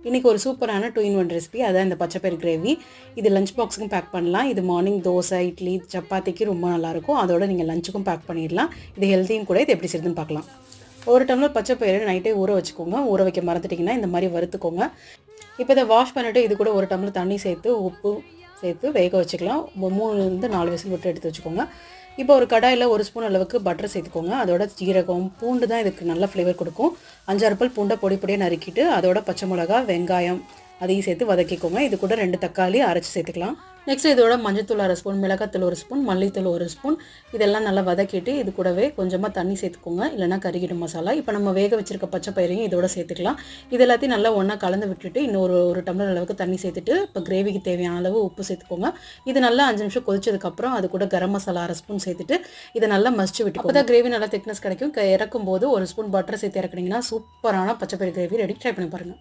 இன்றைக்கி ஒரு சூப்பரான 2 in 1 ரெசிபி, அதான் இந்த பச்சைப்பயிறு கிரேவி. இது லஞ்ச் பாக்ஸுக்கும் பேக் பண்ணலாம். இது மார்னிங் தோசை, இட்லி, சப்பாத்திக்கு ரொம்ப நல்லாயிருக்கும். அதோட நீங்கள் லஞ்சுக்கும் பேக் பண்ணிடலாம். இது ஹெல்த்தியும் கூட. இது எப்படி செய்யுதுன்னு பார்க்கலாம். ஒரு டம்ளர் பச்சைப்பயிறு நைட்டே ஊற வச்சுக்கோங்க. ஊற வைக்க மறந்துட்டிங்கன்னா இந்த மாதிரி வறுத்துக்கோங்க. இப்போ இதை வாஷ் பண்ணிவிட்டு இது கூட 1 டம்ளர் தண்ணி சேர்த்து உப்பு சேர்த்து வேக வச்சுக்கலாம். 3-4 விசில் விட்டு எடுத்து வச்சுக்கோங்க. இப்போ ஒரு கடாயில் 1 ஸ்பூன் அளவுக்கு பட்டர் சேர்த்துக்கோங்க. அதோட ஜீரகம், பூண்டு தான் இதுக்கு நல்ல ஃப்ளேவர் கொடுக்கும். 5-6 பல் பூண்டை பொடி பொடியாக நறுக்கிட்டு அதோட பச்சை மிளகா, வெங்காயம் அதையும் சேர்த்து வதக்கிக்கோங்க. இது கூட 2 தக்காளி அரைச்சி சேர்த்துக்கலாம். நெக்ஸ்ட் இதோட மஞ்சத்தூள் 1/2 ஸ்பூன், மிளகாத்தூள் 1 ஸ்பூன், மல்லித்தூள் 1 ஸ்பூன், இதெல்லாம் நல்லா வதக்கிட்டு இது கூடவே கொஞ்சமாக தண்ணி சேர்த்துக்கோங்க, இல்லைனா கருகிடும் மசாலா. இப்போ நம்ம வேக வச்சுருக்க பச்சை பயிரையும் இதோட சேர்த்துக்கலாம். இது எல்லாத்தையும் நல்லா ஒன்றா கலந்து விட்டுட்டு இன்னொரு 1 டம்ளர் அளவுக்கு தண்ணி சேர்த்துட்டு இப்போ கிரேவிக்கு தேவையான அளவு உப்பு சேர்த்துக்கோங்க. இது நல்லா 5 நிமிஷம் கொதிச்சதுக்கப்புறம் அது கூட கரம் மசாலா 1/2 ஸ்பூன் சேர்த்துட்டு இதை நல்லா மசிச்சு விட்டு அப்போ தான் கிரேவி நல்லா திக்னஸ் கிடைக்கும். இறக்கும் போது 1 ஸ்பூன் பட்டர் சேர்த்து இறக்குனீங்கன்னா சூப்பரான பச்சைப்பயிறு கிரேவி ரெடி. ட்ரை பண்ணி பாருங்கள்.